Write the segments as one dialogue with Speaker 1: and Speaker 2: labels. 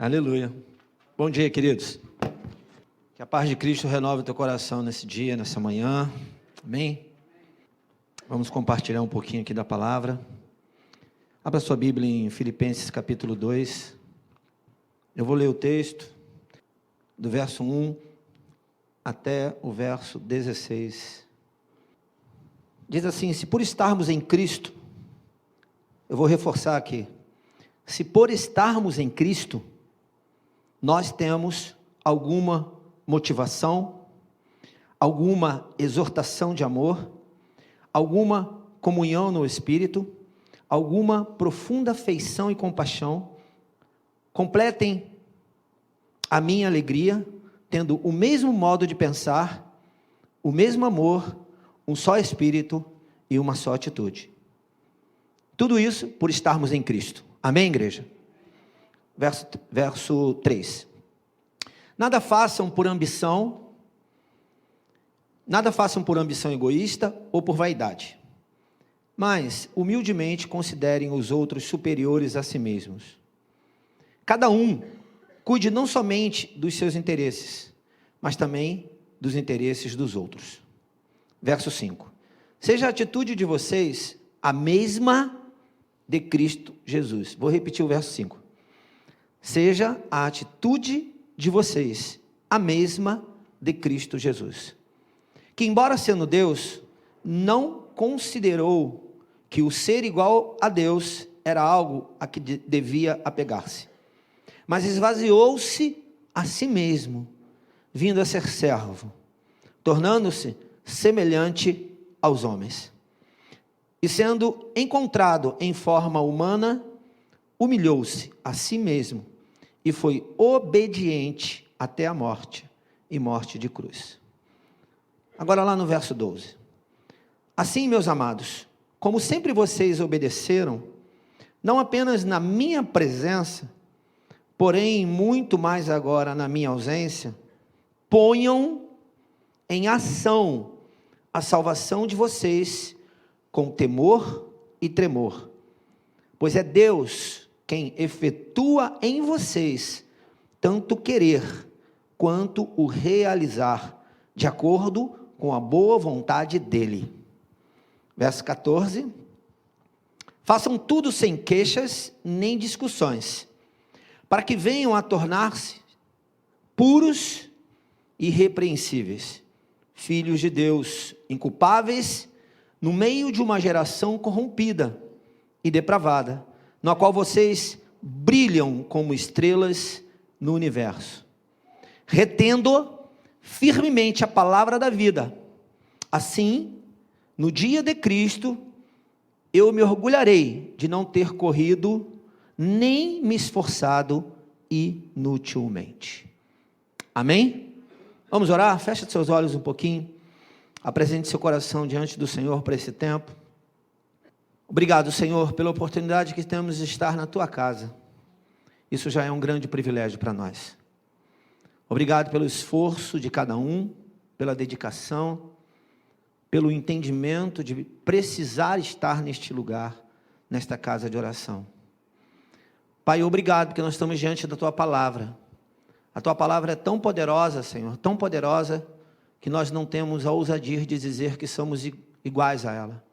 Speaker 1: Aleluia. Bom dia, queridos. Que a paz de Cristo renove o teu coração nesse dia, nessa manhã. Amém? Vamos compartilhar um pouquinho aqui da palavra. Abra sua Bíblia em Filipenses capítulo 2. Eu vou ler o texto do verso 1 até o verso 16. Diz assim: se por estarmos em Cristo, eu vou reforçar aqui, se por estarmos em Cristo, nós temos alguma motivação, alguma exortação de amor, alguma comunhão no Espírito, alguma profunda afeição e compaixão, completem a minha alegria, tendo o mesmo modo de pensar, o mesmo amor, um só Espírito e uma só atitude. Tudo isso por estarmos em Cristo. Amém, igreja? Verso 3. Nada façam por ambição egoísta ou por vaidade, mas humildemente considerem os outros superiores a si mesmos. Cada um cuide não somente dos seus interesses, mas também dos interesses dos outros. Verso 5. Seja a atitude de vocês a mesma de Cristo Jesus. Vou repetir o verso 5. Seja a atitude de vocês a mesma de Cristo Jesus, que embora sendo Deus, não considerou que o ser igual a Deus era algo a que devia apegar-se, mas esvaziou-se a si mesmo, vindo a ser servo, tornando-se semelhante aos homens, e sendo encontrado em forma humana, humilhou-se a si mesmo, e foi obediente até a morte, e morte de cruz. Agora lá no verso 12. Assim, meus amados, como sempre vocês obedeceram, não apenas na minha presença, porém muito mais agora na minha ausência, ponham em ação a salvação de vocês com temor e tremor, pois é Deus quem efetua em vocês tanto querer quanto o realizar, de acordo com a boa vontade dele. Verso 14. Façam tudo sem queixas nem discussões, para que venham a tornar-se puros e irrepreensíveis, filhos de Deus, inculpáveis, no meio de uma geração corrompida e depravada, na qual vocês brilham como estrelas no universo, retendo firmemente a palavra da vida. Assim, no dia de Cristo, eu me orgulharei de não ter corrido, nem me esforçado inutilmente. Amém? Vamos orar? Feche seus olhos um pouquinho, apresente seu coração diante do Senhor para esse tempo. Obrigado, Senhor, pela oportunidade que temos de estar na Tua casa. Isso já é um grande privilégio para nós. Obrigado pelo esforço de cada um, pela dedicação, pelo entendimento de precisar estar neste lugar, nesta casa de oração. Pai, obrigado porque nós estamos diante da Tua palavra. A Tua palavra é tão poderosa, Senhor, tão poderosa, que nós não temos a ousadia de dizer que somos iguais a ela.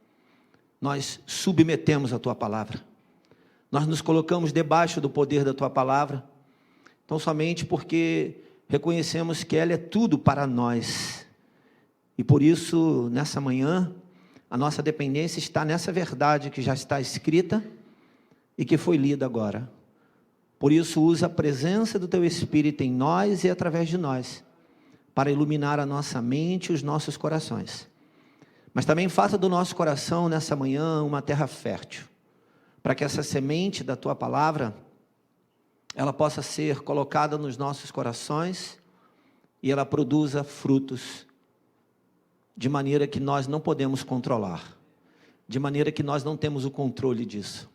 Speaker 1: Nós submetemos a Tua palavra, nós nos colocamos debaixo do poder da Tua palavra, então somente porque reconhecemos que ela é tudo para nós, e por isso nessa manhã, a nossa dependência está nessa verdade que já está escrita, e que foi lida agora. Por isso usa a presença do Teu Espírito em nós e através de nós, para iluminar a nossa mente e os nossos corações. Mas também faça do nosso coração nessa manhã uma terra fértil, para que essa semente da Tua palavra, ela possa ser colocada nos nossos corações, e ela produza frutos, de maneira que nós não podemos controlar, de maneira que nós não temos o controle disso,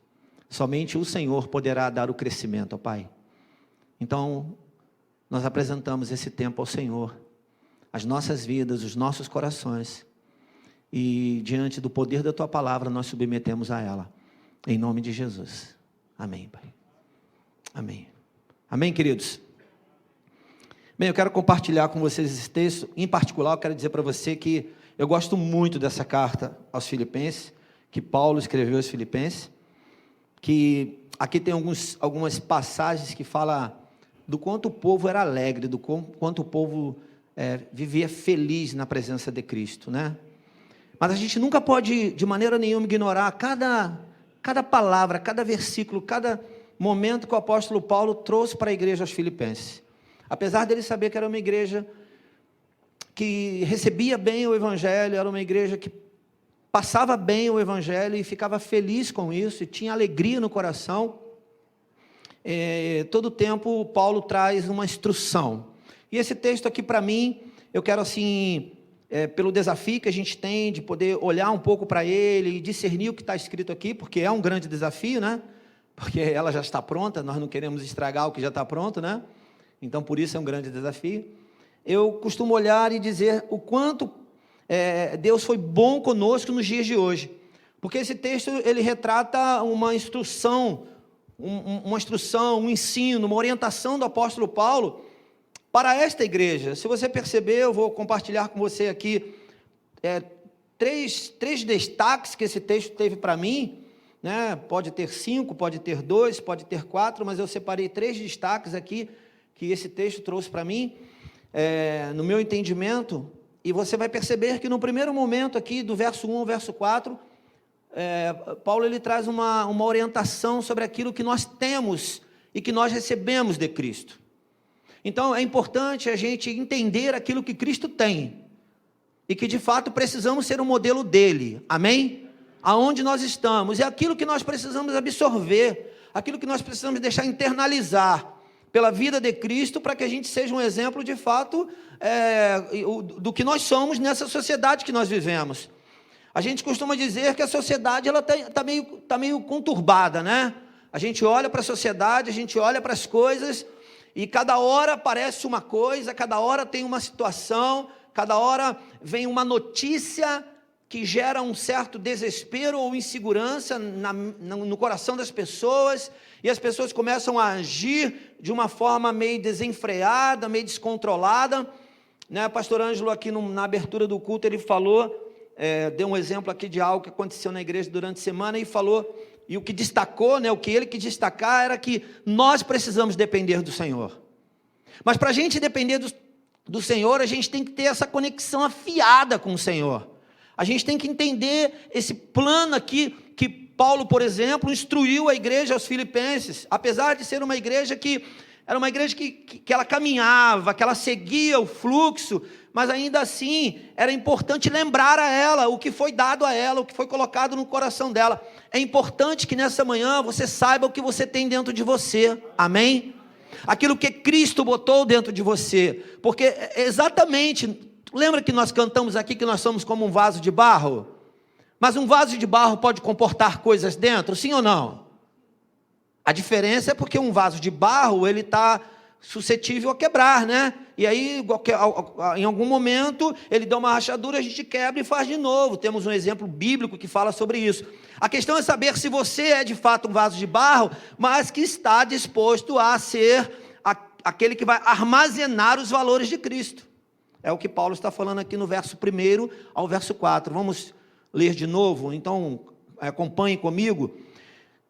Speaker 1: somente o Senhor poderá dar o crescimento, ó Pai. Então, nós apresentamos esse tempo ao Senhor, as nossas vidas, os nossos corações, e diante do poder da Tua palavra, nós submetemos a ela, em nome de Jesus. Amém, Pai. Amém. Amém, queridos? Bem, eu quero compartilhar com vocês esse texto. Em particular, eu quero dizer para você que eu gosto muito dessa carta aos Filipenses, que Paulo escreveu aos Filipenses, que aqui tem algumas passagens que falam do quanto o povo era alegre, do quanto o povo vivia feliz na presença de Cristo, né? Mas a gente nunca pode, de maneira nenhuma, ignorar cada palavra, cada versículo, cada momento que o apóstolo Paulo trouxe para a igreja aos Filipenses. Apesar dele saber que era uma igreja que recebia bem o Evangelho, era uma igreja que passava bem o Evangelho e ficava feliz com isso, e tinha alegria no coração, todo tempo Paulo traz uma instrução. E esse texto aqui para mim, eu quero assim, pelo desafio que a gente tem de poder olhar um pouco para ele e discernir o que está escrito aqui, porque é um grande desafio, né? Porque ela já está pronta, nós não queremos estragar o que já está pronto, né? Então, por isso é um grande desafio. Eu costumo olhar e dizer o quanto Deus foi bom conosco nos dias de hoje. Porque esse texto, ele retrata uma instrução, um ensino, uma orientação do apóstolo Paulo para esta igreja. Se você perceber, eu vou compartilhar com você aqui três destaques que esse texto teve para mim, né? Pode ter 5, pode ter 2, pode ter 4, mas eu separei 3 destaques aqui que esse texto trouxe para mim, no meu entendimento, e você vai perceber que no primeiro momento aqui, do verso 1 ao verso 4, Paulo ele traz uma orientação sobre aquilo que nós temos e que nós recebemos de Cristo. Então é importante a gente entender aquilo que Cristo tem, e que de fato precisamos ser um modelo dele, amém? Aonde nós estamos, é aquilo que nós precisamos absorver, aquilo que nós precisamos deixar internalizar, pela vida de Cristo, para que a gente seja um exemplo de fato do que nós somos nessa sociedade que nós vivemos. A gente costuma dizer que a sociedade está meio conturbada, né? A gente olha para a sociedade, a gente olha para as coisas, e cada hora aparece uma coisa, cada hora tem uma situação, cada hora vem uma notícia que gera um certo desespero ou insegurança no coração das pessoas, e as pessoas começam a agir de uma forma meio desenfreada, meio descontrolada, né? Pastor Ângelo aqui na abertura do culto, ele falou, deu um exemplo aqui de algo que aconteceu na igreja durante a semana, e falou, e o que destacou, né, o que ele quis destacar era que nós precisamos depender do Senhor, mas para a gente depender do Senhor, a gente tem que ter essa conexão afiada com o Senhor. A gente tem que entender esse plano aqui, que Paulo, por exemplo, instruiu a igreja aos Filipenses, apesar de ser uma igreja que era uma igreja que ela caminhava, que ela seguia o fluxo, mas ainda assim, era importante lembrar a ela o que foi dado a ela, o que foi colocado no coração dela. É importante que nessa manhã você saiba o que você tem dentro de você, amém? Aquilo que Cristo botou dentro de você, porque exatamente... Lembra que nós cantamos aqui que nós somos como um vaso de barro? Mas um vaso de barro pode comportar coisas dentro, sim ou não? A diferença é porque um vaso de barro, ele está suscetível a quebrar, né? E aí, em algum momento, ele dá uma rachadura, a gente quebra e faz de novo. Temos um exemplo bíblico que fala sobre isso. A questão é saber se você é de fato um vaso de barro, mas que está disposto a ser aquele que vai armazenar os valores de Cristo. É o que Paulo está falando aqui no verso 1 ao verso 4. Vamos ler de novo? Então, acompanhe comigo.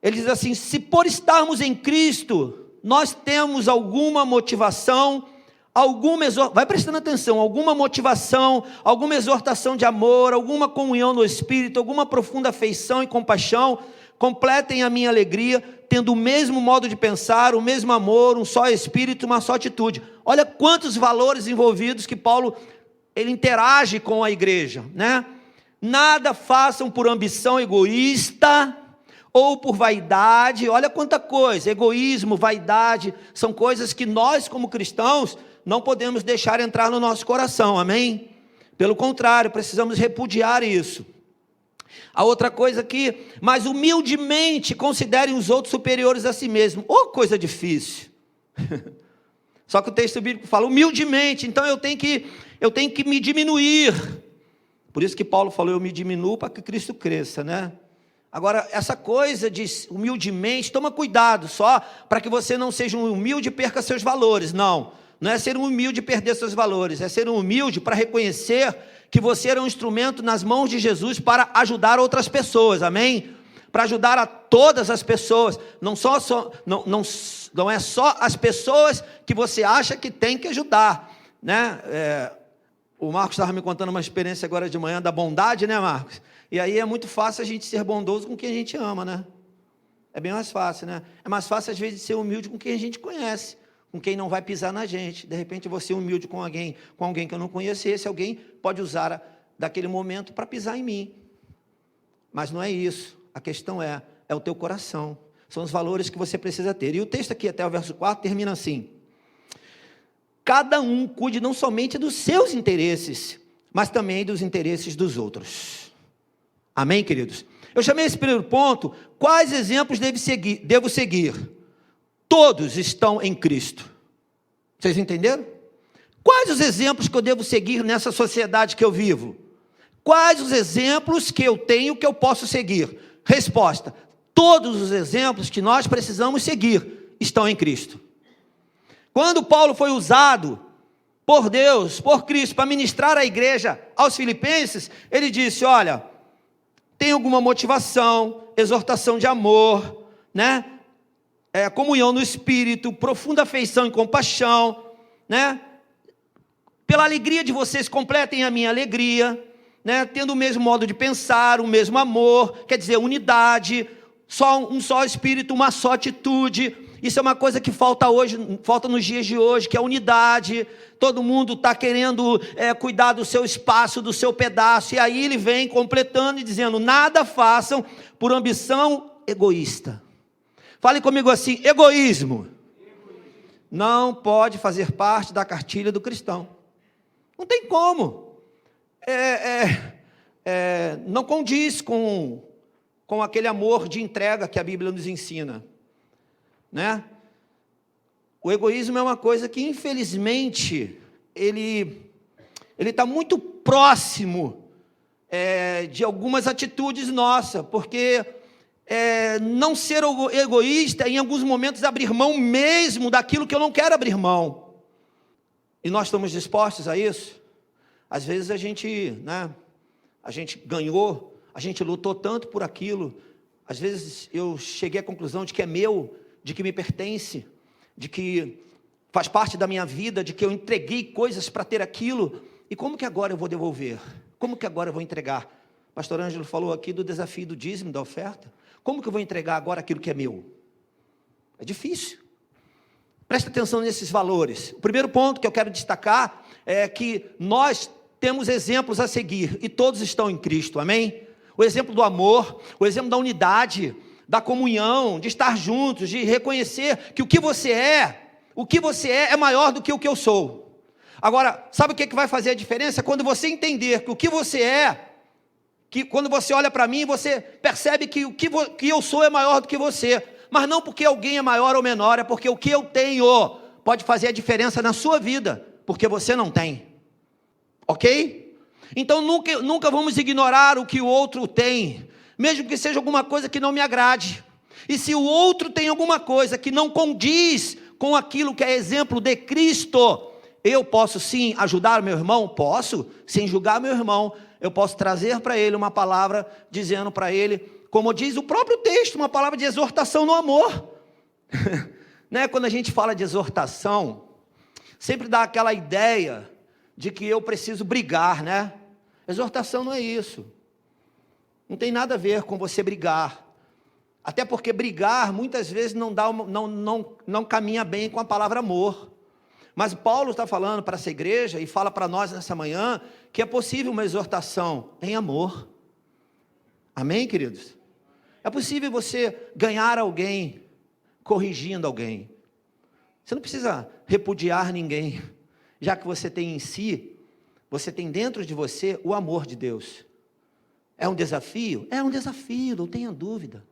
Speaker 1: Ele diz assim: se por estarmos em Cristo, nós temos alguma motivação, vai prestando atenção, alguma motivação, alguma exortação de amor, alguma comunhão no Espírito, alguma profunda afeição e compaixão, completem a minha alegria, tendo o mesmo modo de pensar, o mesmo amor, um só Espírito, uma só atitude. Olha quantos valores envolvidos que Paulo, ele interage com a igreja, né? Nada façam por ambição egoísta ou por vaidade. Olha quanta coisa, egoísmo, vaidade, são coisas que nós como cristãos não podemos deixar entrar no nosso coração, amém? Pelo contrário, precisamos repudiar isso. A outra coisa aqui, mas humildemente considerem os outros superiores a si mesmo. Oh, coisa difícil. Só que o texto bíblico fala humildemente, então eu tenho que me diminuir. Por isso que Paulo falou, eu me diminuo para que Cristo cresça, né? Agora, essa coisa de humildemente, toma cuidado só para que você não seja um humilde e perca seus valores. Não é ser um humilde e perder seus valores, é ser um humilde para reconhecer que você era um instrumento nas mãos de Jesus para ajudar outras pessoas, amém? Para ajudar a todas as pessoas, não é só as pessoas que você acha que tem que ajudar, né? O Marcos estava me contando uma experiência agora de manhã da bondade, né, Marcos? E aí é muito fácil a gente ser bondoso com quem a gente ama, né? É bem mais fácil, né? É mais fácil às vezes ser humilde com quem a gente conhece, com quem não vai pisar na gente. De repente você é humilde com alguém que eu não conheço, e esse alguém pode usar daquele momento para pisar em mim. Mas não é isso. A questão é o teu coração. São os valores que você precisa ter. E o texto aqui, até o verso 4, termina assim: cada um cuide não somente dos seus interesses, mas também dos interesses dos outros. Amém, queridos? Eu chamei esse primeiro ponto, quais exemplos devo seguir? Todos estão em Cristo. Vocês entenderam? Quais os exemplos que eu devo seguir nessa sociedade que eu vivo? Quais os exemplos que eu tenho que eu posso seguir? Resposta: todos os exemplos que nós precisamos seguir estão em Cristo. Quando Paulo foi usado por Deus, por Cristo, para ministrar à igreja aos filipenses, ele disse: olha, tem alguma motivação, exortação de amor, né? Comunhão no Espírito, profunda afeição e compaixão, né? Pela alegria de vocês, completem a minha alegria, né? Tendo o mesmo modo de pensar, o mesmo amor, quer dizer, unidade, um só Espírito, uma só atitude. Isso é uma coisa que falta nos dias de hoje, que é a unidade. Todo mundo está querendo cuidar do seu espaço, do seu pedaço, e aí ele vem completando e dizendo: nada façam por ambição egoísta. Fale comigo assim: egoísmo não pode fazer parte da cartilha do cristão. Não tem como. Não condiz com aquele amor de entrega que a Bíblia nos ensina, né? O egoísmo é uma coisa que, infelizmente, ele está muito próximo de algumas atitudes nossas, porque não ser egoísta, em alguns momentos, abrir mão mesmo daquilo que eu não quero abrir mão. E nós estamos dispostos a isso? Às vezes a gente ganhou, a gente lutou tanto por aquilo, às vezes eu cheguei à conclusão de que é meu, de que me pertence, de que faz parte da minha vida, de que eu entreguei coisas para ter aquilo, e como que agora eu vou devolver? Como que agora eu vou entregar? Pastor Ângelo falou aqui do desafio do dízimo, da oferta. Como que eu vou entregar agora aquilo que é meu? É difícil. Presta atenção nesses valores. O primeiro ponto que eu quero destacar é que nós temos exemplos a seguir, e todos estão em Cristo, amém? O exemplo do amor, o exemplo da unidade, da comunhão, de estar juntos, de reconhecer que o que você é maior do que o que eu sou. Agora, sabe o que vai fazer a diferença? Quando você entender que o que você que quando você olha para mim, você percebe que o que eu sou é maior do que você, mas não porque alguém é maior ou menor, é porque o que eu tenho pode fazer a diferença na sua vida, porque você não tem, ok? Então nunca vamos ignorar o que o outro tem, mesmo que seja alguma coisa que não me agrade. E se o outro tem alguma coisa que não condiz com aquilo que é exemplo de Cristo, eu posso sim ajudar meu irmão? Posso, sem julgar meu irmão. Eu posso trazer para ele uma palavra, dizendo para ele, como diz o próprio texto, uma palavra de exortação no amor. Né? Quando a gente fala de exortação, sempre dá aquela ideia de que eu preciso brigar, né? Exortação não é isso. Não tem nada a ver com você brigar. Até porque brigar, muitas vezes, não caminha bem com a palavra amor. Mas Paulo está falando para essa igreja, e fala para nós nessa manhã, que é possível uma exortação em amor. Amém, queridos? É possível você ganhar alguém, corrigindo alguém. Você não precisa repudiar ninguém, já que você tem em si, você tem dentro de você o amor de Deus. É um desafio? É um desafio, não tenha dúvida.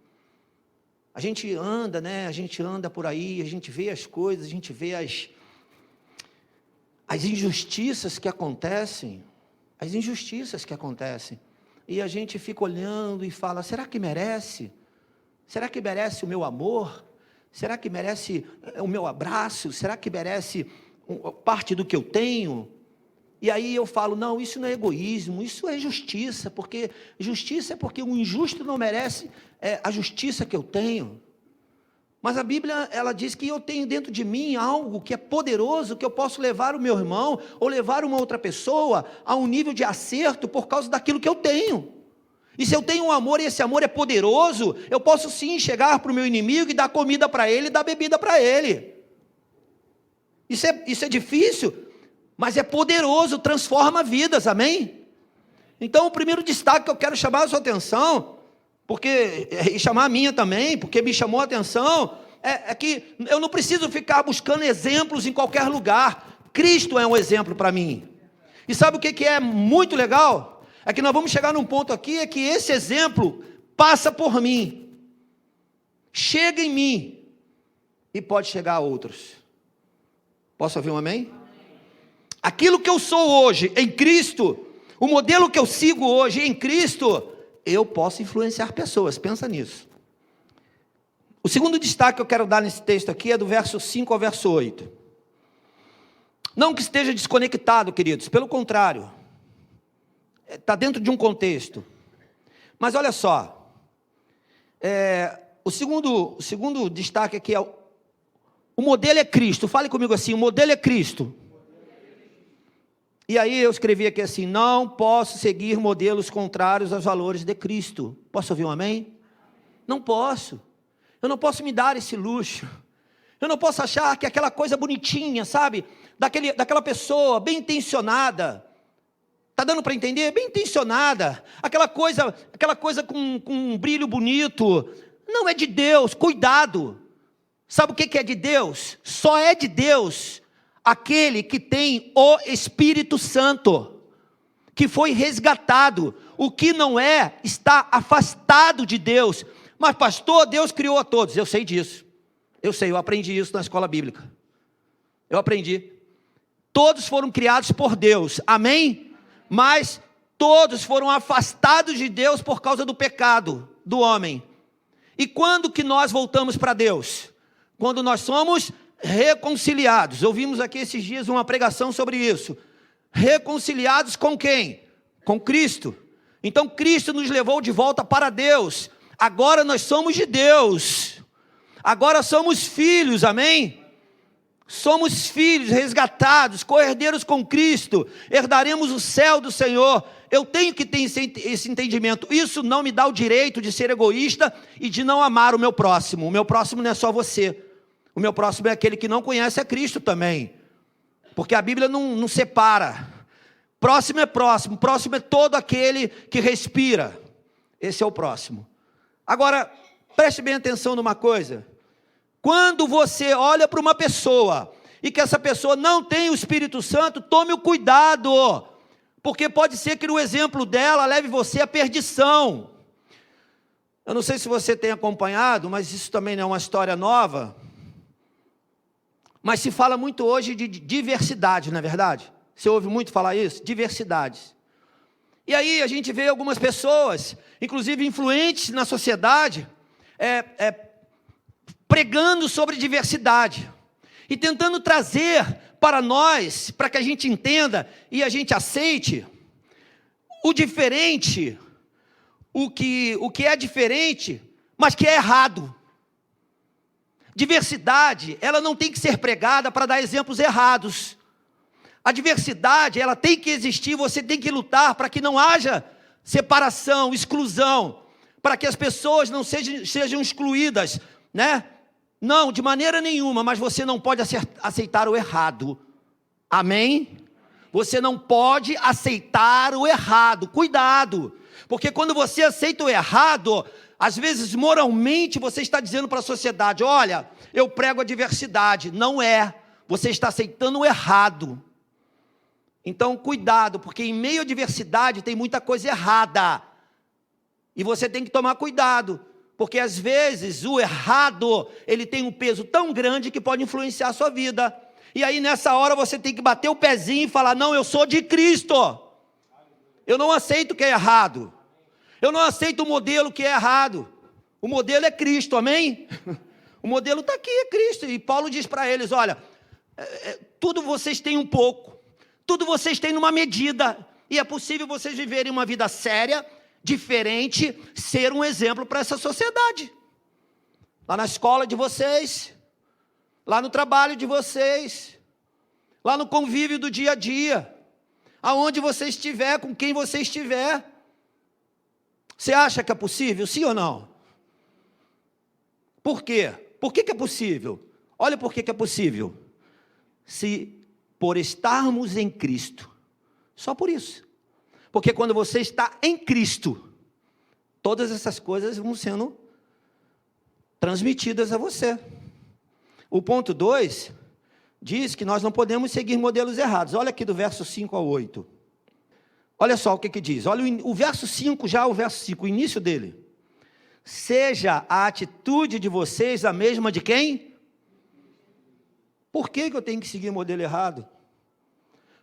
Speaker 1: A gente anda, né? A gente anda por aí, a gente vê as coisas, a gente vê as injustiças que acontecem, e a gente fica olhando e fala, será que merece? Será que merece o meu amor? Será que merece o meu abraço? Será que merece parte do que eu tenho? E aí eu falo, não, isso não é egoísmo, isso é justiça, porque justiça é porque o injusto não merece a justiça que eu tenho. Mas a Bíblia, ela diz que eu tenho dentro de mim algo que é poderoso, que eu posso levar o meu irmão, ou levar uma outra pessoa a um nível de acerto por causa daquilo que eu tenho. E se eu tenho um amor e esse amor é poderoso, eu posso sim chegar para o meu inimigo e dar comida para ele, e dar bebida para ele. Isso é difícil, mas é poderoso, transforma vidas, amém? Então o primeiro destaque que eu quero chamar a sua atenção, e chamar a minha também, porque me chamou a atenção, é que eu não preciso ficar buscando exemplos em qualquer lugar. Cristo é um exemplo para mim. E sabe o que é muito legal? É que nós vamos chegar num ponto aqui, é que esse exemplo passa por mim, chega em mim, e pode chegar a outros. Posso ouvir um amém? Aquilo que eu sou hoje em Cristo, o modelo que eu sigo hoje em Cristo, eu posso influenciar pessoas, pensa nisso. O segundo destaque que eu quero dar nesse texto aqui é do verso 5 ao verso 8. Não que esteja desconectado, queridos, pelo contrário, está dentro de um contexto. Mas olha só, o segundo destaque aqui é o modelo é Cristo. Fale comigo assim, o modelo é Cristo. E aí eu escrevi aqui assim, não posso seguir modelos contrários aos valores de Cristo. Posso ouvir um amém? Não posso. Eu não posso me dar esse luxo. Eu não posso achar que aquela coisa bonitinha, sabe? Daquela pessoa bem intencionada. Está dando para entender? Bem intencionada. Aquela coisa com um brilho bonito. Não é de Deus, cuidado. Sabe o que é de Deus? Só é de Deus aquele que tem o Espírito Santo, que foi resgatado. O que não é, está afastado de Deus. Mas pastor, Deus criou a todos. Eu sei disso. Eu aprendi isso na escola bíblica. Eu aprendi. Todos foram criados por Deus, amém? Mas todos foram afastados de Deus por causa do pecado do homem. E quando que nós voltamos para Deus? Quando nós somos reconciliados. Ouvimos aqui esses dias uma pregação sobre isso. Reconciliados com quem? Com Cristo. Então Cristo nos levou de volta para Deus. Agora nós somos de Deus. Agora somos filhos, amém? Somos filhos resgatados, co-herdeiros com Cristo. Herdaremos o céu do Senhor. Eu tenho que ter esse entendimento. Isso não me dá o direito de ser egoísta e de não amar o meu próximo. O meu próximo não é só você. O meu próximo é aquele que não conhece a Cristo também. Porque a Bíblia não separa. Próximo é próximo. Próximo é todo aquele que respira. Esse é o próximo. Agora, preste bem atenção numa coisa. Quando você olha para uma pessoa e que essa pessoa não tem o Espírito Santo, tome o cuidado. Porque pode ser que o exemplo dela leve você à perdição. Eu não sei se você tem acompanhado, mas isso também não é uma história nova. Mas se fala muito hoje de diversidade, não é verdade? Você ouve muito falar isso? Diversidades. E aí a gente vê algumas pessoas, inclusive influentes na sociedade, pregando sobre diversidade. E tentando trazer para nós, para que a gente entenda e a gente aceite o diferente, o que é diferente, mas que é errado. Diversidade, ela não tem que ser pregada para dar exemplos errados. A diversidade, ela tem que existir, você tem que lutar para que não haja separação, exclusão, para que as pessoas não sejam excluídas, né? Não, de maneira nenhuma, mas você não pode aceitar o errado. Amém? Você não pode aceitar o errado, cuidado, porque quando você aceita o errado, às vezes, moralmente, você está dizendo para a sociedade, olha, eu prego a diversidade. Não é. Você está aceitando o errado. Então, cuidado, porque em meio à diversidade tem muita coisa errada. E você tem que tomar cuidado, porque às vezes o errado, ele tem um peso tão grande que pode influenciar a sua vida. E aí, nessa hora, você tem que bater o pezinho e falar, não, eu sou de Cristo. Eu não aceito o que é errado. Eu não aceito o modelo que é errado. O modelo é Cristo, amém? O modelo está aqui, é Cristo. E Paulo diz para eles, olha, tudo vocês têm um pouco, tudo vocês têm numa medida, e é possível vocês viverem uma vida séria, diferente, ser um exemplo para essa sociedade. Lá na escola de vocês, lá no trabalho de vocês, lá no convívio do dia a dia, aonde você estiver, com quem você estiver. Você acha que é possível, sim ou não? Por quê? Por que é possível? Olha por que é possível. Se por estarmos em Cristo, só por isso. Porque quando você está em Cristo, todas essas coisas vão sendo transmitidas a você. O ponto 2 diz que nós não podemos seguir modelos errados. Olha aqui do verso 5 ao 8. Olha só o que diz. Olha o verso 5, já o verso 5, o início dele. Seja a atitude de vocês a mesma de quem? Por que eu tenho que seguir modelo errado?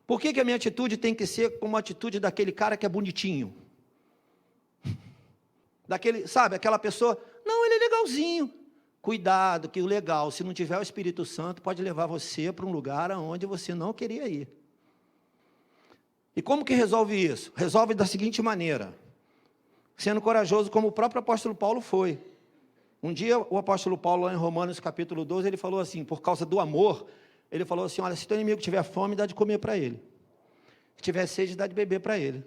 Speaker 1: Por que a minha atitude tem que ser como a atitude daquele cara que é bonitinho? Daquele, sabe, aquela pessoa, não, ele é legalzinho. Cuidado, que o legal, se não tiver o Espírito Santo, pode levar você para um lugar onde você não queria ir. E como que resolve isso? Resolve da seguinte maneira, sendo corajoso como o próprio apóstolo Paulo foi. Um dia o apóstolo Paulo, lá em Romanos capítulo 12, ele falou assim, por causa do amor, ele falou assim, olha, se teu inimigo tiver fome, dá de comer para ele. Se tiver sede, dá de beber para ele.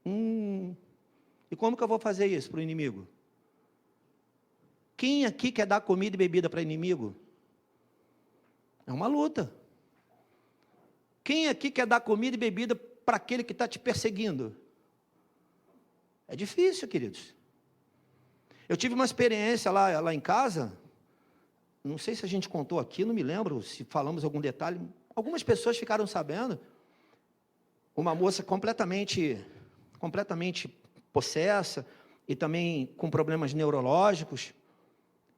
Speaker 1: E como que eu vou fazer isso para o inimigo? Quem aqui quer dar comida e bebida para inimigo? É uma luta. Quem aqui quer dar comida e bebida para aquele que está te perseguindo? É difícil, queridos. Eu tive uma experiência lá em casa, não sei se a gente contou aqui, não me lembro se falamos algum detalhe. Algumas pessoas ficaram sabendo, uma moça completamente possessa e também com problemas neurológicos.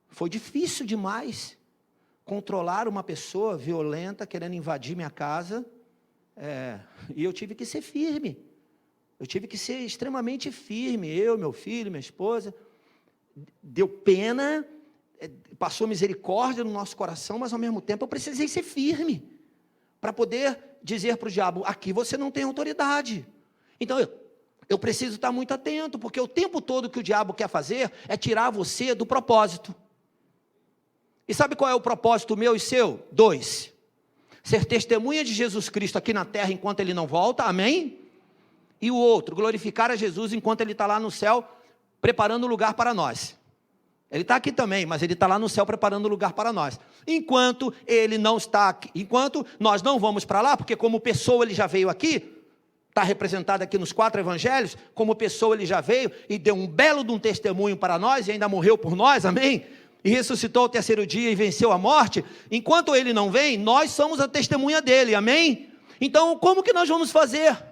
Speaker 1: Foi difícil demais controlar uma pessoa violenta querendo invadir minha casa, e eu tive que ser firme. Eu tive que ser extremamente firme, eu, meu filho, minha esposa. Deu pena, passou misericórdia no nosso coração, mas ao mesmo tempo eu precisei ser firme, para poder dizer para o diabo, aqui você não tem autoridade. Então eu preciso estar muito atento, porque o tempo todo que o diabo quer fazer é tirar você do propósito. E sabe qual é o propósito meu e seu? 2. Ser testemunha de Jesus Cristo aqui na terra enquanto Ele não volta, amém? E o outro, glorificar a Jesus enquanto Ele está lá no céu, preparando o lugar para nós. Ele está aqui também, mas Ele está lá no céu preparando o lugar para nós. Enquanto Ele não está aqui, enquanto nós não vamos para lá, porque como pessoa Ele já veio aqui, está representado aqui nos 4 evangelhos, como pessoa Ele já veio e deu um belo de um testemunho para nós, e ainda morreu por nós, amém? E ressuscitou ao 3º dia e venceu a morte. Enquanto Ele não vem, nós somos a testemunha dEle, amém? Então, como que nós vamos fazer?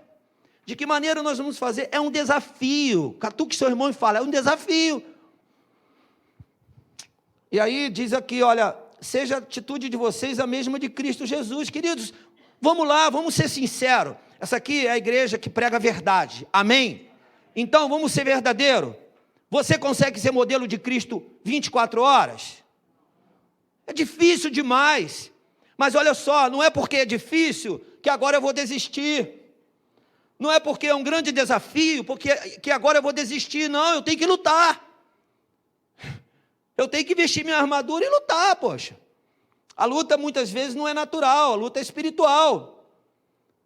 Speaker 1: De que maneira nós vamos fazer? É um desafio. Catuque seu irmão e fala, é um desafio. E aí diz aqui, olha, seja a atitude de vocês a mesma de Cristo Jesus. Queridos, vamos lá, vamos ser sinceros. Essa aqui é a igreja que prega a verdade, amém? Então, vamos ser verdadeiro. Você consegue ser modelo de Cristo 24 horas? É difícil demais. Mas olha só, não é porque é difícil que agora eu vou desistir. Não é porque é um grande desafio, que agora eu vou desistir, não, eu tenho que lutar. Eu tenho que vestir minha armadura e lutar, poxa. A luta muitas vezes não é natural, a luta é espiritual.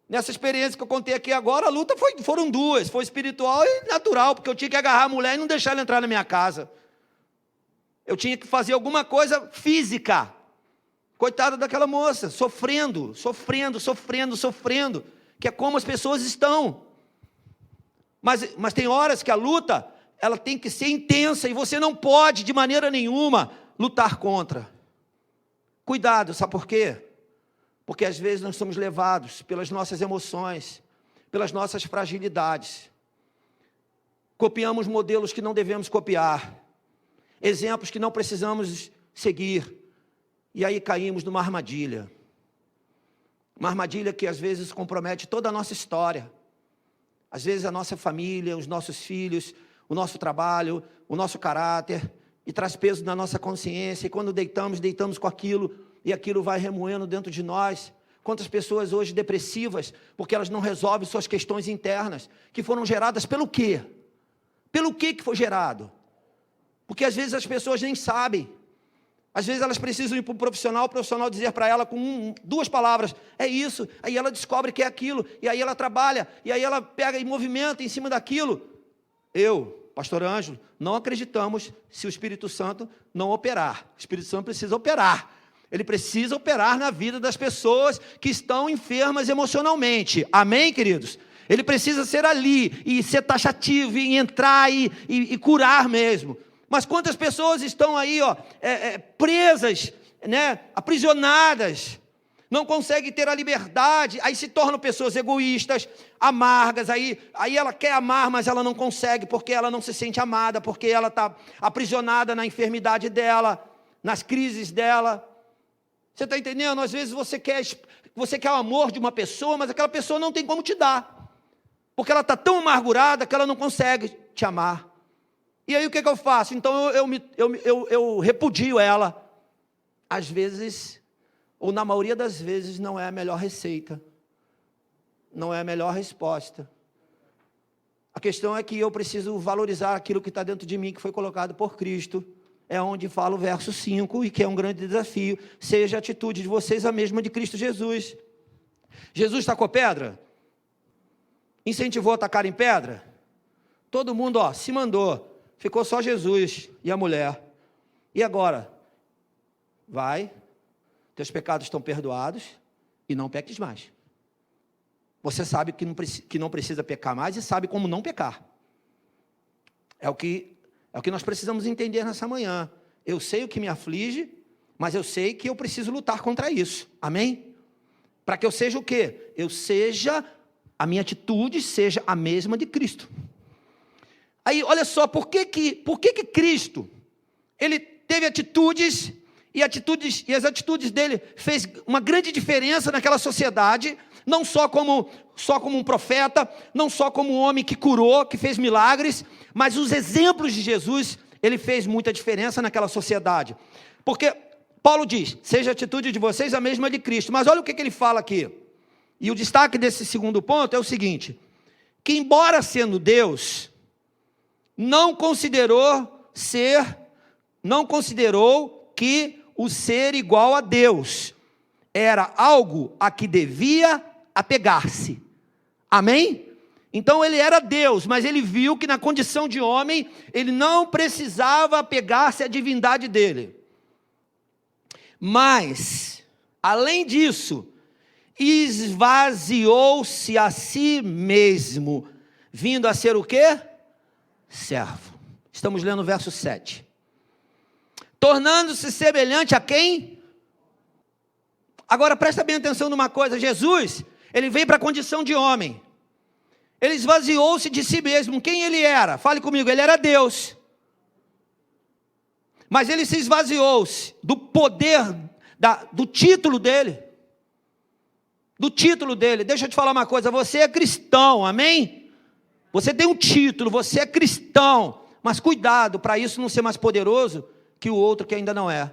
Speaker 1: Nessa experiência que eu contei aqui agora, a luta foram 2, foi espiritual e natural, porque eu tinha que agarrar a mulher e não deixar ela entrar na minha casa. Eu tinha que fazer alguma coisa física. Coitada daquela moça, sofrendo, que é como as pessoas estão. Mas tem horas que a luta, ela tem que ser intensa, e você não pode, de maneira nenhuma, lutar contra. Cuidado, sabe por quê? Porque às vezes nós somos levados pelas nossas emoções, pelas nossas fragilidades. Copiamos modelos que não devemos copiar, exemplos que não precisamos seguir, e aí caímos numa armadilha. Uma armadilha que às vezes compromete toda a nossa história. Às vezes a nossa família, os nossos filhos, o nosso trabalho, o nosso caráter, e traz peso na nossa consciência, e quando deitamos com aquilo, e aquilo vai remoendo dentro de nós. Quantas pessoas hoje depressivas, porque elas não resolvem suas questões internas, que foram geradas pelo quê? Pelo que foi gerado? Porque às vezes as pessoas nem sabem. Às vezes elas precisam ir para um profissional, o profissional dizer para ela com duas palavras, é isso, aí ela descobre que é aquilo, e aí ela trabalha, e aí ela pega e movimenta em cima daquilo. Eu, pastor Ângelo, não acreditamos se o Espírito Santo não operar. O Espírito Santo precisa operar. Ele precisa operar na vida das pessoas que estão enfermas emocionalmente. Amém, queridos? Ele precisa ser ali, e ser taxativo, e entrar e curar mesmo. Mas quantas pessoas estão aí, presas, né, aprisionadas, não conseguem ter a liberdade, aí se tornam pessoas egoístas, amargas, aí ela quer amar, mas ela não consegue, porque ela não se sente amada, porque ela está aprisionada na enfermidade dela, nas crises dela. Você está entendendo? Às vezes você quer o amor de uma pessoa, mas aquela pessoa não tem como te dar, porque ela está tão amargurada que ela não consegue te amar. E aí o que eu faço? Então eu repudio ela. Às vezes, ou na maioria das vezes, não é a melhor receita, não é a melhor resposta. A questão é que eu preciso valorizar aquilo que está dentro de mim, que foi colocado por Cristo. É onde fala o verso 5, e que é um grande desafio: seja a atitude de vocês a mesma de Cristo Jesus. Jesus tacou pedra? Incentivou a tacar em pedra? Todo mundo se mandou. Ficou só Jesus e a mulher. E agora? Vai, teus pecados estão perdoados, e não peques mais. Você sabe que não precisa pecar mais, e sabe como não pecar. É o que nós precisamos entender nessa manhã. Eu sei o que me aflige, mas eu sei que eu preciso lutar contra isso. Amém? Para que eu seja o quê? A minha atitude seja a mesma de Cristo. Aí, olha só, por que Cristo, ele teve atitudes, e as atitudes dele fez uma grande diferença naquela sociedade, não só como um profeta, não só como um homem que curou, que fez milagres, mas os exemplos de Jesus, ele fez muita diferença naquela sociedade. Porque Paulo diz, seja a atitude de vocês a mesma de Cristo. Mas olha o que ele fala aqui. E o destaque desse segundo ponto é o seguinte: que embora sendo Deus, não considerou que o ser igual a Deus era algo a que devia apegar-se. Amém? Então ele era Deus, mas ele viu que na condição de homem, ele não precisava apegar-se à divindade dele. Mas, além disso, esvaziou-se a si mesmo, vindo a ser o quê? Servo. Estamos lendo o verso 7. Tornando-se semelhante a quem? Agora presta bem atenção numa coisa: Jesus, ele veio para a condição de homem. Ele esvaziou-se de si mesmo. Quem ele era? Fale comigo, ele era Deus. Mas ele se esvaziou-se do poder, do título dele. Do título dele. Deixa eu te falar uma coisa, você é cristão, amém? Você tem um título, você é cristão. Mas cuidado, para isso não ser mais poderoso que o outro que ainda não é.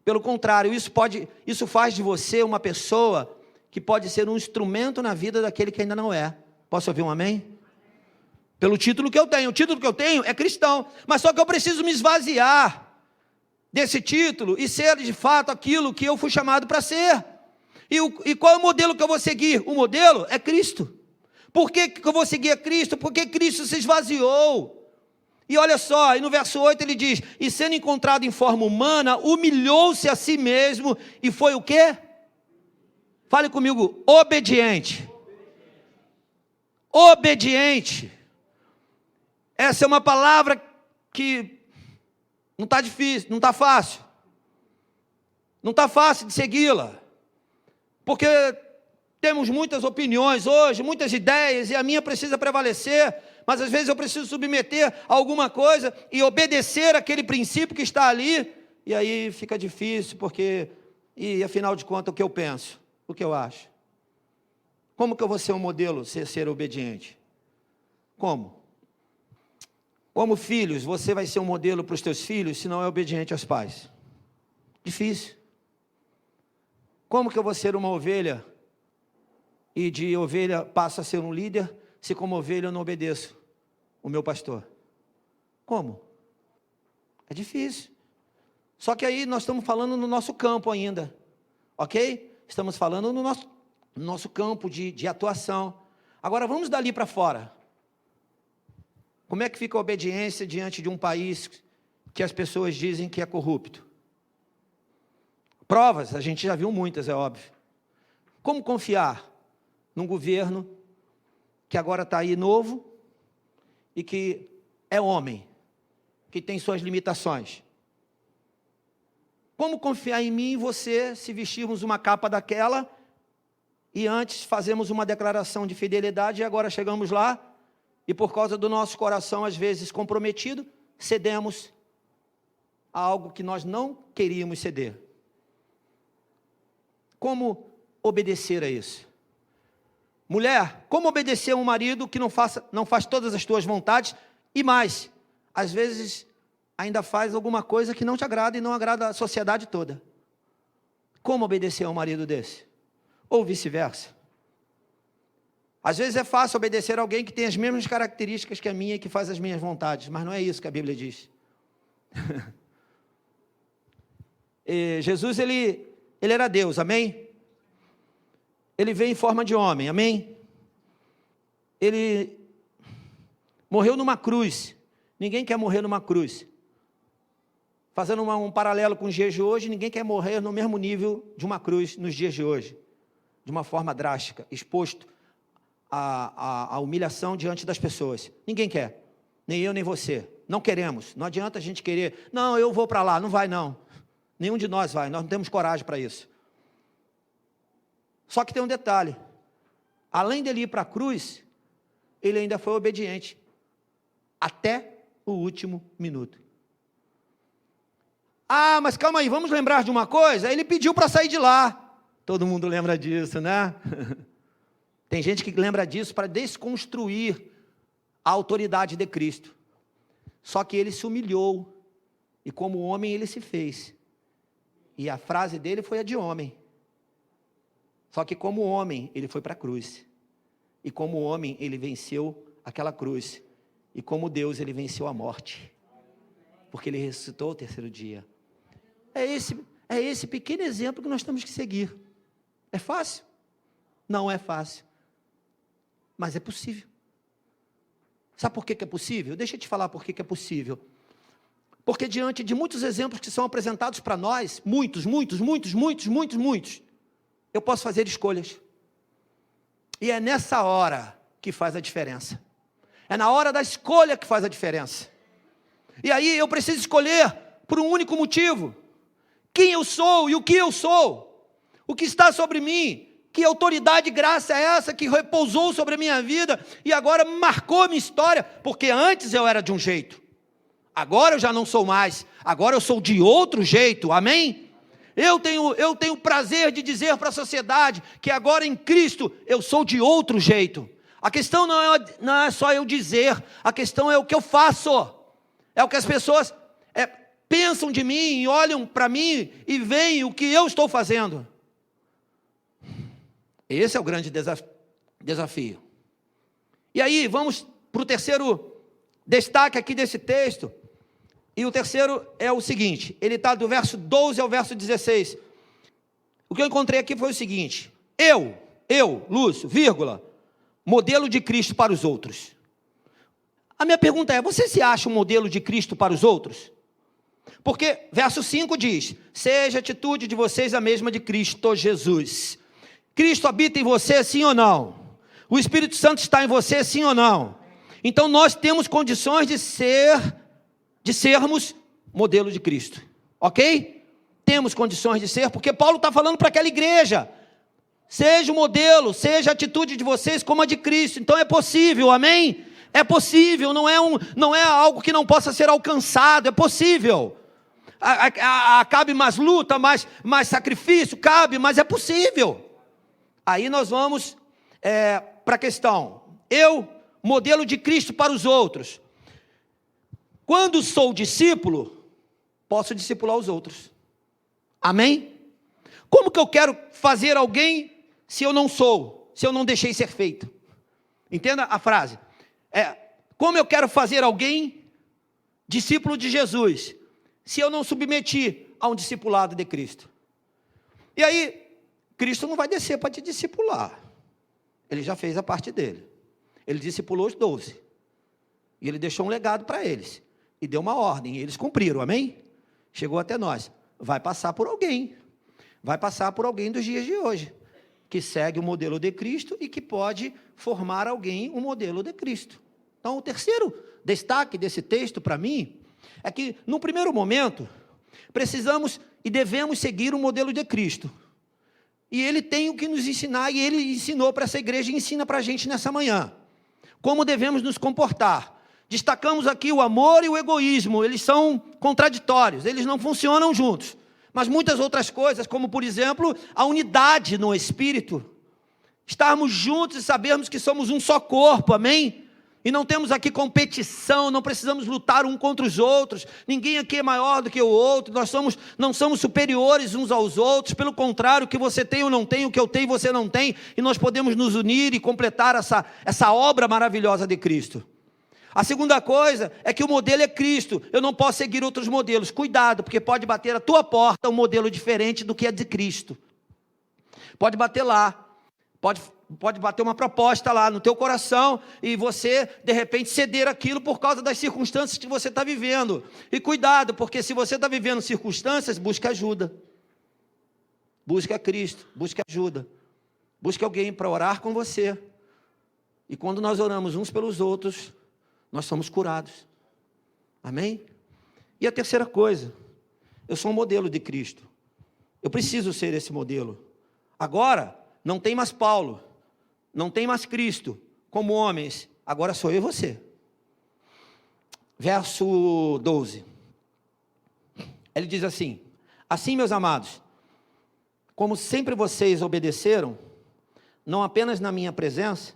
Speaker 1: Pelo contrário, isso faz de você uma pessoa que pode ser um instrumento na vida daquele que ainda não é. Posso ouvir um amém? Pelo título que eu tenho. O título que eu tenho é cristão, mas só que eu preciso me esvaziar desse título e ser de fato aquilo que eu fui chamado para ser. E qual é o modelo que eu vou seguir? O modelo é Cristo. Por que eu vou seguir a Cristo? Porque Cristo se esvaziou. E olha só, e no verso 8 ele diz, e sendo encontrado em forma humana, humilhou-se a si mesmo, e foi o quê? Fale comigo, obediente. Obediente. Essa é uma palavra que não está difícil, não está fácil. Não está fácil de segui-la. Porque temos muitas opiniões hoje, muitas ideias, e a minha precisa prevalecer, mas às vezes eu preciso submeter a alguma coisa e obedecer aquele princípio que está ali, e aí fica difícil, porque, e afinal de contas, o que eu penso? O que eu acho? Como que eu vou ser um modelo, ser obediente? Como? Como filhos, você vai ser um modelo para os teus filhos se não é obediente aos pais? Difícil. Como que eu vou ser uma ovelha e de ovelha passo a ser um líder se como ovelha eu não obedeço o meu pastor? Como? É difícil. Só que aí nós estamos falando no nosso campo ainda, ok? Estamos falando no nosso campo de atuação. Agora vamos dali para fora. Como é que fica a obediência diante de um país que as pessoas dizem que é corrupto? Provas, a gente já viu muitas, é óbvio. Como confiar num governo que agora está aí novo e que é homem, que tem suas limitações? Como confiar em mim e você se vestirmos uma capa daquela e antes fazemos uma declaração de fidelidade e agora chegamos lá e por causa do nosso coração às vezes comprometido, cedemos a algo que nós não queríamos ceder? Como obedecer a isso? Mulher, como obedecer a um marido que não faz todas as tuas vontades e mais, às vezes ainda faz alguma coisa que não te agrada e não agrada a sociedade toda? Como obedecer a um marido desse? Ou vice-versa? Às vezes é fácil obedecer a alguém que tem as mesmas características que a minha e que faz as minhas vontades, mas não é isso que a Bíblia diz. Jesus, ele era Deus, amém? Ele veio em forma de homem, amém? Ele morreu numa cruz. Ninguém quer morrer numa cruz. Fazendo um paralelo com os dias de hoje, ninguém quer morrer no mesmo nível de uma cruz nos dias de hoje, de uma forma drástica, exposto à humilhação diante das pessoas. Ninguém quer, nem eu nem você. Não queremos, não adianta a gente querer, não, eu vou para lá, não vai não. Nenhum de nós vai, nós não temos coragem para isso. Só que tem um detalhe, além dele ir para a cruz, ele ainda foi obediente, até o último minuto. Ah, mas calma aí, vamos lembrar de uma coisa, ele pediu para sair de lá. Todo mundo lembra disso, né? Tem gente que lembra disso para desconstruir a autoridade de Cristo. Só que ele se humilhou, e como homem ele se fez. E a frase dele foi a de homem. Só que como homem ele foi para a cruz. E como homem ele venceu aquela cruz. E como Deus ele venceu a morte. Porque ele ressuscitou ao terceiro dia. É esse pequeno exemplo que nós temos que seguir. É fácil? Não é fácil. Mas é possível. Sabe por que é possível? Deixa eu te falar por que é possível. Porque diante de muitos exemplos que são apresentados para nós, muitos, eu posso fazer escolhas. E é nessa hora que faz a diferença. É na hora da escolha que faz a diferença. E aí eu preciso escolher por um único motivo. Quem eu sou e o que eu sou. O que está sobre mim. Que autoridade e graça é essa que repousou sobre a minha vida e agora marcou a minha história, porque antes eu era de um jeito, agora eu já não sou mais, agora eu sou de outro jeito, amém? Eu tenho prazer de dizer para a sociedade que agora em Cristo eu sou de outro jeito. A questão não é só eu dizer, a questão é o que eu faço, é o que as pessoas pensam de mim, olham para mim e veem o que eu estou fazendo. Esse é o grande desafio. E aí, vamos para o terceiro destaque aqui desse texto. E o terceiro é o seguinte, ele está do verso 12 ao verso 16. O que eu encontrei aqui foi o seguinte, eu, Lúcio, vírgula, modelo de Cristo para os outros. A minha pergunta é, você se acha um modelo de Cristo para os outros? Porque verso 5 diz, seja a atitude de vocês a mesma de Cristo Jesus. Cristo habita em você, sim ou não? O Espírito Santo está em você, sim ou não? Então nós temos condições de sermos modelo de Cristo, ok? Temos condições de ser, porque Paulo está falando para aquela igreja, seja o modelo, seja a atitude de vocês como a de Cristo, então é possível, amém? É possível, não é algo que não possa ser alcançado, é possível. Cabe mais luta, mais sacrifício, cabe, mas é possível. Aí nós vamos para a questão, eu, modelo de Cristo para os outros. Quando sou discípulo, posso discipular os outros. Amém? Como que eu quero fazer alguém se eu não sou, se eu não deixei ser feito? Entenda a frase. Como eu quero fazer alguém discípulo de Jesus, se eu não submeti a um discipulado de Cristo? E aí, Cristo não vai descer para te discipular. Ele já fez a parte dele. Ele discipulou os 12. E ele deixou um legado para eles. E deu uma ordem, e eles cumpriram, amém? Chegou até nós. Vai passar por alguém. Vai passar por alguém dos dias de hoje, que segue o modelo de Cristo e que pode formar alguém um modelo de Cristo. Então, o terceiro destaque desse texto para mim é que, no primeiro momento, precisamos e devemos seguir o modelo de Cristo. E Ele tem o que nos ensinar, e Ele ensinou para essa igreja e ensina para a gente nessa manhã. Como devemos nos comportar. Destacamos aqui o amor e o egoísmo, eles são contraditórios, eles não funcionam juntos. Mas muitas outras coisas, como por exemplo, a unidade no Espírito. Estarmos juntos e sabermos que somos um só corpo, amém? E não temos aqui competição, não precisamos lutar um contra os outros, ninguém aqui é maior do que o outro, não somos superiores uns aos outros, pelo contrário, o que você tem eu não tenho, o que eu tenho você não tem, e nós podemos nos unir e completar essa obra maravilhosa de Cristo. A segunda coisa é que o modelo é Cristo, eu não posso seguir outros modelos, cuidado, porque pode bater à tua porta um modelo diferente do que é de Cristo, pode bater lá, pode bater uma proposta lá no teu coração, e você de repente ceder aquilo por causa das circunstâncias que você está vivendo, e cuidado, porque se você está vivendo circunstâncias, busque ajuda, busque a Cristo, busque ajuda, busque alguém para orar com você, e quando nós oramos uns pelos outros, nós somos curados, amém? E a terceira coisa, eu sou um modelo de Cristo, eu preciso ser esse modelo. Agora, não tem mais Paulo, não tem mais Cristo como homens, agora sou eu e você. Verso 12, ele diz assim: assim, meus amados, como sempre vocês obedeceram, não apenas na minha presença,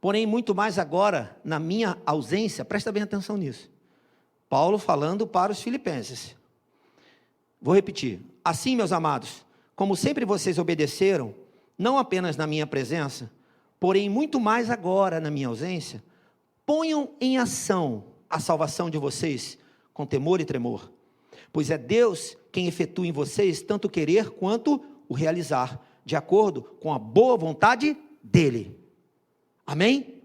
Speaker 1: porém muito mais agora na minha ausência, presta bem atenção nisso. Paulo falando para os filipenses. Vou repetir. Assim, meus amados, como sempre vocês obedeceram, não apenas na minha presença, porém muito mais agora na minha ausência, ponham em ação a salvação de vocês com temor e tremor, pois é Deus quem efetua em vocês tanto o querer quanto o realizar, de acordo com a boa vontade dEle. Amém?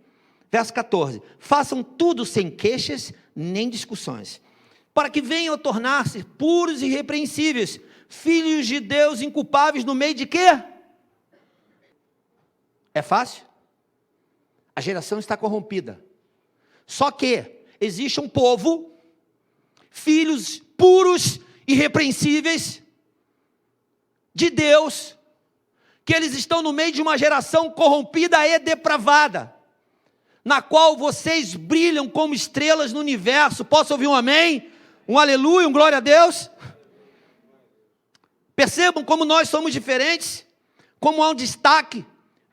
Speaker 1: Verso 14, façam tudo sem queixas nem discussões, para que venham a tornar-se puros e irrepreensíveis, filhos de Deus inculpáveis no meio de quê? É fácil? A geração está corrompida, só que existe um povo, filhos puros, irrepreensíveis, de Deus, que eles estão no meio de uma geração corrompida e depravada, na qual vocês brilham como estrelas no universo. Posso ouvir um amém? Um aleluia, um glória a Deus? Percebam como nós somos diferentes, como há um destaque,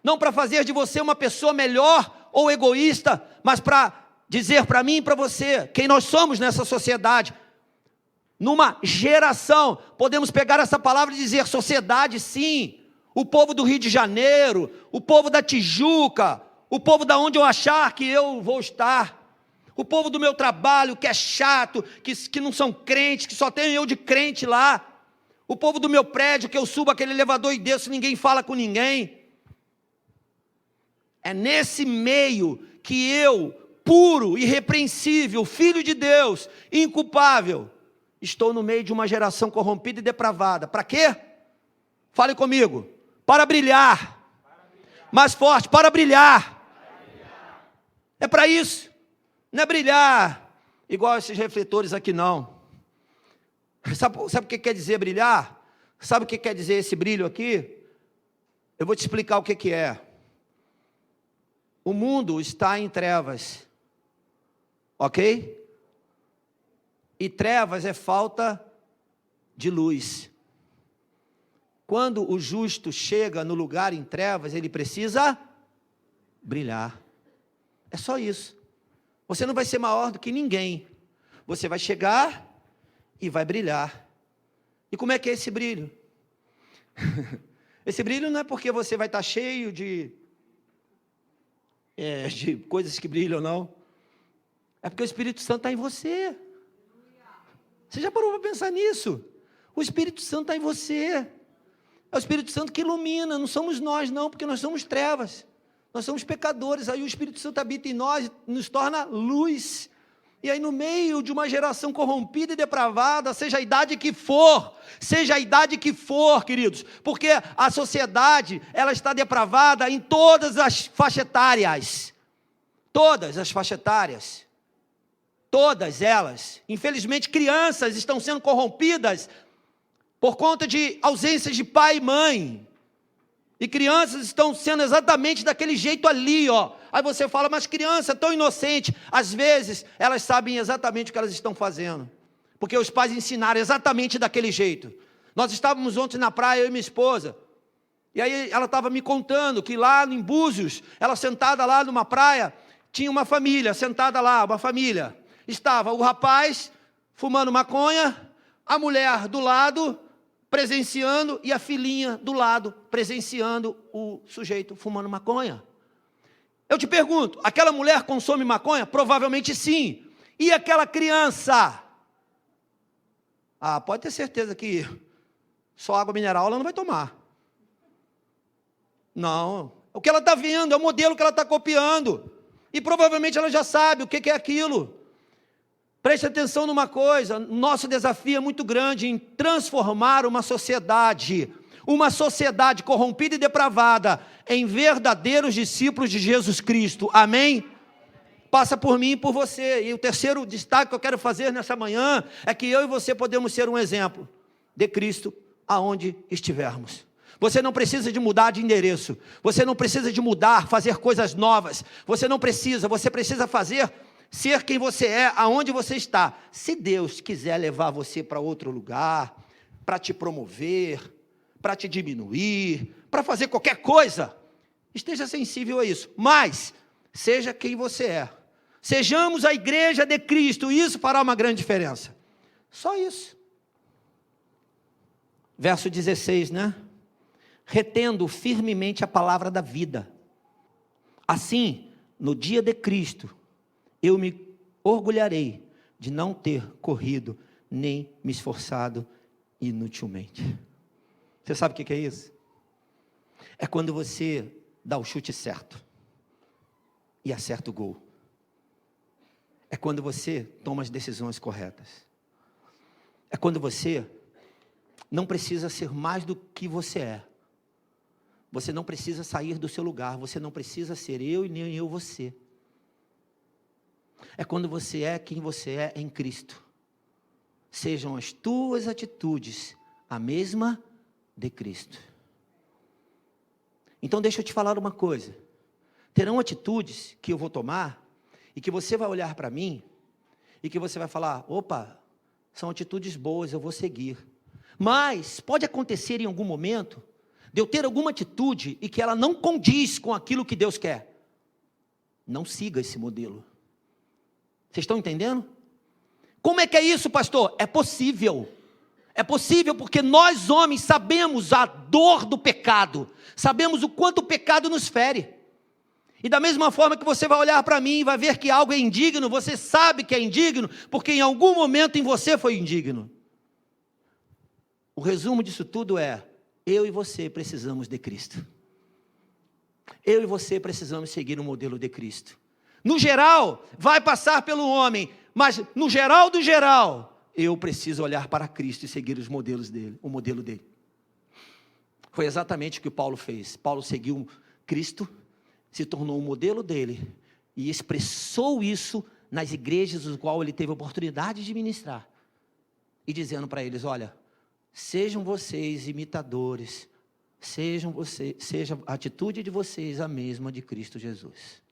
Speaker 1: não para fazer de você uma pessoa melhor ou egoísta, mas para dizer para mim e para você, quem nós somos nessa sociedade. Numa geração, podemos pegar essa palavra e dizer sociedade, sim, o povo do Rio de Janeiro, o povo da Tijuca, o povo da onde eu achar que eu vou estar, o povo do meu trabalho, que é chato, que não são crentes, que só tenho eu de crente lá, o povo do meu prédio, que eu subo aquele elevador e desço, ninguém fala com ninguém. É nesse meio que eu, puro, irrepreensível, filho de Deus, inculpável, estou no meio de uma geração corrompida e depravada. Para quê? Fale comigo. Para brilhar. Mais forte, para brilhar. É para isso. Não é brilhar igual esses refletores aqui, não. Sabe o que quer dizer brilhar? Sabe o que quer dizer esse brilho aqui? Eu vou te explicar o que é. O mundo está em trevas. Ok? E trevas é falta de luz. Quando o justo chega no lugar em trevas, ele precisa brilhar. É só isso. Você não vai ser maior do que ninguém. você vai chegar e vai brilhar. E como é que é esse brilho? Esse brilho não é porque você vai estar cheio de coisas que brilham, não. É porque o Espírito Santo está em você. Você já parou para pensar nisso? O Espírito Santo está em você. É o Espírito Santo que ilumina, não somos nós não, porque nós somos trevas. Nós somos pecadores, aí o Espírito Santo habita em nós, nos torna luz. E aí no meio de uma geração corrompida e depravada, seja a idade que for, queridos, porque a sociedade, ela está depravada em todas as faixas etárias. Todas as faixas etárias. Todas elas. Infelizmente, crianças estão sendo corrompidas por conta de ausências de pai e mãe. E crianças estão sendo exatamente daquele jeito ali, ó. Aí você fala, mas criança é tão inocente. Às vezes, elas sabem exatamente o que elas estão fazendo. Porque os pais ensinaram exatamente daquele jeito. Nós estávamos ontem na praia, eu e minha esposa. E aí ela estava me contando que lá em Búzios, ela sentada lá numa praia, tinha uma família sentada lá, uma família. Estava o rapaz fumando maconha, a mulher do lado presenciando e a filhinha do lado presenciando o sujeito fumando maconha. Eu te pergunto, aquela mulher consome maconha? Provavelmente sim. E aquela criança? Pode ter certeza que só água mineral ela não vai tomar. Não, o que ela está vendo é o modelo que ela está copiando. E provavelmente ela já sabe o que é aquilo. Preste atenção numa coisa, nosso desafio é muito grande em transformar uma sociedade corrompida e depravada, em verdadeiros discípulos de Jesus Cristo, amém? Passa por mim e por você, e o terceiro destaque que eu quero fazer nessa manhã, é que eu e você podemos ser um exemplo de Cristo, aonde estivermos. Você não precisa de mudar de endereço, você não precisa de mudar, fazer coisas novas, você precisa ser quem você é, aonde você está. Se Deus quiser levar você para outro lugar, para te promover, para te diminuir, para fazer qualquer coisa, esteja sensível a isso, mas seja quem você é. Sejamos a igreja de Cristo, isso fará uma grande diferença. Só isso. Verso 16, né? Retendo firmemente a palavra da vida. Assim, no dia de Cristo, eu me orgulharei de não ter corrido, nem me esforçado inutilmente. Você sabe o que é isso? É quando você dá o chute certo e acerta o gol. É quando você toma as decisões corretas. É quando você não precisa ser mais do que você é. Você não precisa sair do seu lugar. Você não precisa ser eu e nem eu você. É quando você é quem você é em Cristo. Sejam as tuas atitudes a mesma de Cristo. Então deixa eu te falar uma coisa. Terão atitudes que eu vou tomar e que você vai olhar para mim e que você vai falar, opa, são atitudes boas, eu vou seguir. Mas pode acontecer em algum momento de eu ter alguma atitude e que ela não condiz com aquilo que Deus quer. Não siga esse modelo. Vocês estão entendendo? Como é que é isso, pastor? É possível. É possível porque nós homens sabemos a dor do pecado. Sabemos o quanto o pecado nos fere. E da mesma forma que você vai olhar para mim e vai ver que algo é indigno, você sabe que é indigno, porque em algum momento em você foi indigno. O resumo disso tudo é, eu e você precisamos de Cristo. Eu e você precisamos seguir o modelo de Cristo. No geral, vai passar pelo homem, mas no geral do geral, eu preciso olhar para Cristo e seguir os modelos dele, o modelo dele. Foi exatamente o que Paulo fez. Paulo seguiu Cristo, se tornou o modelo dele e expressou isso nas igrejas no qual ele teve a oportunidade de ministrar. E dizendo para eles, olha, sejam vocês imitadores, seja a atitude de vocês a mesma de Cristo Jesus.